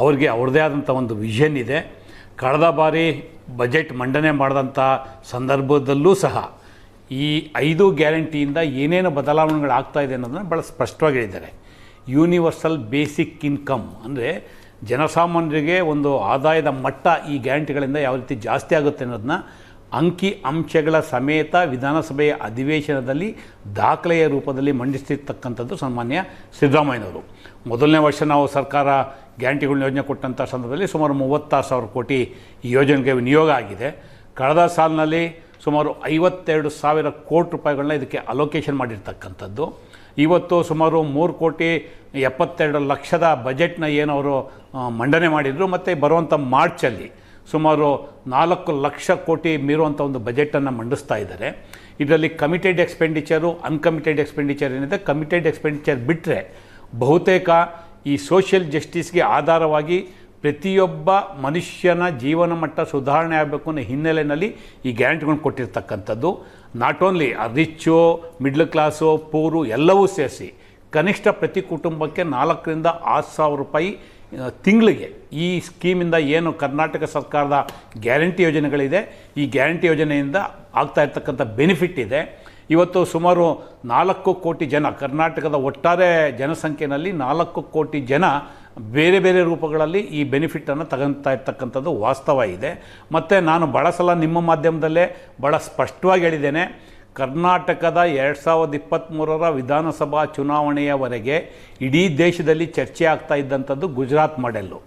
ಅವ್ರಿಗೆ ಅವ್ರದ್ದೇ ಆದಂಥ ಒಂದು ವಿಷನ್ ಇದೆ. ಕಳೆದ ಬಾರಿ ಬಜೆಟ್ ಮಂಡನೆ ಮಾಡಿದಂಥ ಸಂದರ್ಭದಲ್ಲೂ ಸಹ ಈ 5 ಗ್ಯಾರಂಟಿಯಿಂದ ಏನೇನು ಬದಲಾವಣೆಗಳಾಗ್ತಾ ಇದೆ ಅನ್ನೋದನ್ನು ಭಾಳ ಸ್ಪಷ್ಟವಾಗಿ ಹೇಳಿದ್ದಾರೆ. ಯೂನಿವರ್ಸಲ್ ಬೇಸಿಕ್ ಇನ್ಕಮ್ ಅಂದರೆ ಜನಸಾಮಾನ್ಯರಿಗೆ ಒಂದು ಆದಾಯದ ಮಟ್ಟ ಈ ಗ್ಯಾರಂಟಿಗಳಿಂದ ಯಾವ ರೀತಿ ಜಾಸ್ತಿ ಆಗುತ್ತೆ ಅನ್ನೋದನ್ನ ಅಂಕಿ ಅಂಶಗಳ ಸಮೇತ ವಿಧಾನಸಭೆಯ ಅಧಿವೇಶನದಲ್ಲಿ ದಾಖಲೆಯ ರೂಪದಲ್ಲಿ ಮಂಡಿಸ್ತಿರ್ತಕ್ಕಂಥದ್ದು ಸನ್ಮಾನ್ಯ ಸಿದ್ದರಾಮಯ್ಯನವರು. ಮೊದಲನೇ ವರ್ಷ ನಾವು ಸರ್ಕಾರ ಗ್ಯಾರಂಟಿಗಳನ್ನ ಯೋಜನೆ ಕೊಟ್ಟಂಥ ಸಂದರ್ಭದಲ್ಲಿ ಸುಮಾರು 36,000 ಕೋಟಿ ಈ ಯೋಜನೆಗೆ ವಿನಿಯೋಗ ಆಗಿದೆ. ಕಳೆದ ಸಾಲಿನಲ್ಲಿ ಸುಮಾರು 52,000 ಕೋಟಿ ರೂಪಾಯಿಗಳನ್ನ ಇದಕ್ಕೆ ಅಲೋಕೇಶನ್ ಮಾಡಿರ್ತಕ್ಕಂಥದ್ದು. ಇವತ್ತು ಸುಮಾರು 3,72,00,000 ಬಜೆಟ್ನ ಏನು ಅವರು ಮಂಡನೆ ಮಾಡಿದರು. ಮತ್ತು ಬರುವಂಥ ಮಾರ್ಚಲ್ಲಿ ಸುಮಾರು 4 ಲಕ್ಷ ಕೋಟಿ ಮೀರುವಂಥ ಒಂದು ಬಜೆಟನ್ನು ಮಂಡಿಸ್ತಾ ಇದ್ದಾರೆ. ಇದರಲ್ಲಿ ಕಮಿಟೆಡ್ ಎಕ್ಸ್ಪೆಂಡಿಚರು, ಅನ್ಕಮಿಟೆಡ್ ಎಕ್ಸ್ಪೆಂಡಿಚರ್ ಏನಿದೆ, ಕಮಿಟೆಡ್ ಎಕ್ಸ್ಪೆಂಡಿಚರ್ ಬಿಟ್ಟರೆ ಬಹುತೇಕ ಈ ಸೋಷಿಯಲ್ ಜಸ್ಟಿಸ್ಗೆ ಆಧಾರವಾಗಿ ಪ್ರತಿಯೊಬ್ಬ ಮನುಷ್ಯನ ಜೀವನ ಮಟ್ಟ ಸುಧಾರಣೆ ಆಗಬೇಕು ಅನ್ನೋ ಹಿನ್ನೆಲೆಯಲ್ಲಿ ಈ ಗ್ಯಾರಂಟಿಗಳನ್ನು ಕೊಟ್ಟಿರ್ತಕ್ಕಂಥದ್ದು. Not only rich, middle class, poor ಎಲ್ಲವೂ ಸೇರಿಸಿ ಕನಿಷ್ಠ ಪ್ರತಿ ಕುಟುಂಬಕ್ಕೆ 4,000 ರಿಂದ 6,000 ರೂಪಾಯಿ ತಿಂಗಳಿಗೆ ಈ ಸ್ಕೀಮಿಂದ ಏನು ಕರ್ನಾಟಕ ಸರ್ಕಾರದ ಗ್ಯಾರಂಟಿ ಯೋಜನೆಗಳಿದೆ, ಈ ಗ್ಯಾರಂಟಿ ಯೋಜನೆಯಿಂದ ಆಗ್ತಾ ಇರ್ತಕ್ಕಂಥ ಬೆನಿಫಿಟ್ ಇದೆ. ಇವತ್ತು ಸುಮಾರು 4 ಕೋಟಿ ಜನ, ಕರ್ನಾಟಕದ ಒಟ್ಟಾರೆ ಜನಸಂಖ್ಯೆಯಲ್ಲಿ 4 ಕೋಟಿ ಜನ ಬೇರೆ ಬೇರೆ ರೂಪಗಳಲ್ಲಿ ಈ ಬೆನಿಫಿಟನ್ನು ತಗೊತಾ ಇರ್ತಕ್ಕಂಥದ್ದು ವಾಸ್ತವ ಇದೆ. ಮತ್ತು ನಾನು ಭಾಳ ಸಲ ನಿಮ್ಮ ಮಾಧ್ಯಮದಲ್ಲೇ ಭಾಳ ಸ್ಪಷ್ಟವಾಗಿ ಹೇಳಿದ್ದೇನೆ, ಕರ್ನಾಟಕದ 2023ರ ವಿಧಾನಸಭಾ ಚುನಾವಣೆಯವರೆಗೆ ಇಡೀ ದೇಶದಲ್ಲಿ ಚರ್ಚೆ ಆಗ್ತಾ ಇದ್ದಂಥದ್ದು ಗುಜರಾತ್ ಮಾಡೆಲ್ಲು.